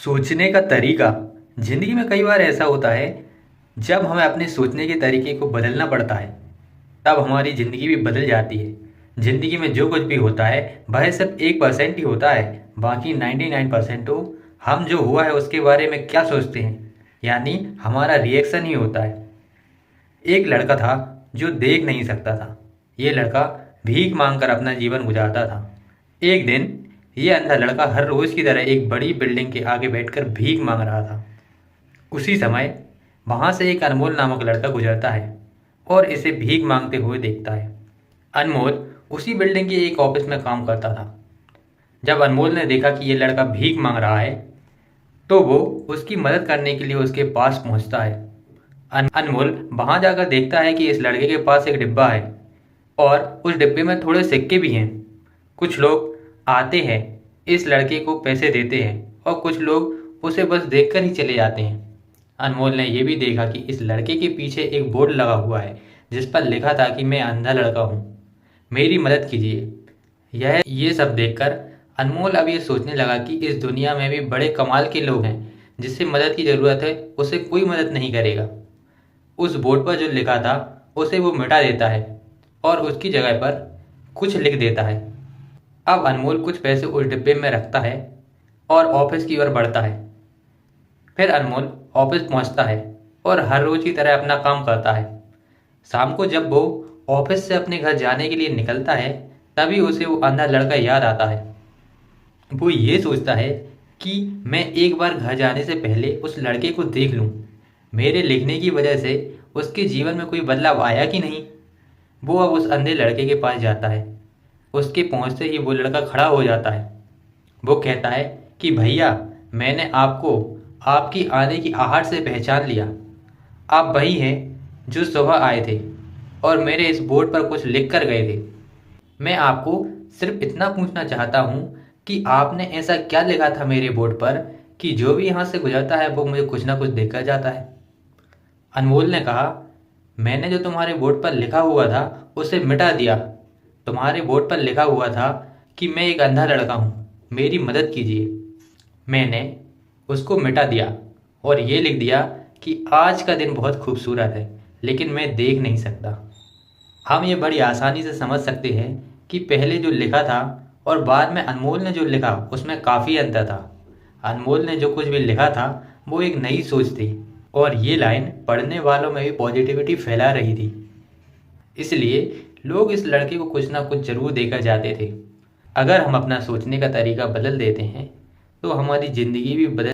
सोचने का तरीका। ज़िंदगी में कई बार ऐसा होता है जब हमें अपने सोचने के तरीके को बदलना पड़ता है, तब हमारी ज़िंदगी भी बदल जाती है। ज़िंदगी में जो कुछ भी होता है वह सिर्फ 1% ही होता है, बाकी 99% तो हम जो हुआ है उसके बारे में क्या सोचते हैं, यानी हमारा रिएक्शन ही होता है। एक लड़का था जो देख नहीं सकता था। ये लड़का भीख मांगकर अपना जीवन गुजारता था। एक दिन ये अंधा लड़का हर रोज़ की तरह एक बड़ी बिल्डिंग के आगे बैठकर भीख मांग रहा था। उसी समय वहाँ से एक अनमोल नामक लड़का गुजरता है और इसे भीख मांगते हुए देखता है। अनमोल उसी बिल्डिंग के एक ऑफिस में काम करता था। जब अनमोल ने देखा कि ये लड़का भीख मांग रहा है तो वो उसकी मदद करने के लिए उसके पास पहुंचता है। अनमोल वहां जाकर देखता है कि इस लड़के के पास एक डिब्बा है और उस डिब्बे में थोड़े सिक्के भी हैं। कुछ लोग आते हैं, इस लड़के को पैसे देते हैं और कुछ लोग उसे बस देखकर ही चले जाते हैं। अनमोल ने यह भी देखा कि इस लड़के के पीछे एक बोर्ड लगा हुआ है जिस पर लिखा था कि मैं अंधा लड़का हूँ, मेरी मदद कीजिए। ये सब देखकर अनमोल अब ये सोचने लगा कि इस दुनिया में भी बड़े कमाल के लोग हैं, जिससे मदद की ज़रूरत है उसे कोई मदद नहीं करेगा। उस बोर्ड पर जो लिखा था उसे वो मिटा देता है और उसकी जगह पर कुछ लिख देता है। अब अनमोल कुछ पैसे उस डिब्बे में रखता है और ऑफिस की ओर बढ़ता है। फिर अनमोल ऑफिस पहुंचता है और हर रोज की तरह अपना काम करता है। शाम को जब वो ऑफिस से अपने घर जाने के लिए निकलता है, तभी उसे वो अंधा लड़का याद आता है। वो ये सोचता है कि मैं एक बार घर जाने से पहले उस लड़के को देख लूं। मेरे लिखने की वजह से उसके जीवन में कोई बदलाव आया कि नहीं। वो अब उस अंधे लड़के के पास जाता है। उसके पहुंचते ही वो लड़का खड़ा हो जाता है। वो कहता है कि भैया, मैंने आपको आपकी आने की आहट से पहचान लिया। आप वही हैं जो सुबह आए थे और मेरे इस बोर्ड पर कुछ लिख कर गए थे। मैं आपको सिर्फ इतना पूछना चाहता हूँ कि आपने ऐसा क्या लिखा था मेरे बोर्ड पर कि जो भी यहाँ से गुजरता है वो मुझे कुछ ना कुछ देकर जाता है। अनमोल ने कहा, मैंने जो तुम्हारे बोर्ड पर लिखा हुआ था उसे मिटा दिया। तुम्हारे बोर्ड पर लिखा हुआ था कि मैं एक अंधा लड़का हूँ, मेरी मदद कीजिए। मैंने उसको मिटा दिया और ये लिख दिया कि आज का दिन बहुत खूबसूरत है, लेकिन मैं देख नहीं सकता। हम ये बड़ी आसानी से समझ सकते हैं कि पहले जो लिखा था और बाद में अनमोल ने जो लिखा उसमें काफ़ी अंतर था। अनमोल ने जो कुछ भी लिखा था वो एक नई सोच थी और ये लाइन पढ़ने वालों में भी पॉजिटिविटी फैला रही थी। इसलिए लोग इस लड़के को कुछ ना कुछ जरूर देकर जाते थे। अगर हम अपना सोचने का तरीका बदल देते हैं तो हमारी ज़िंदगी भी बदल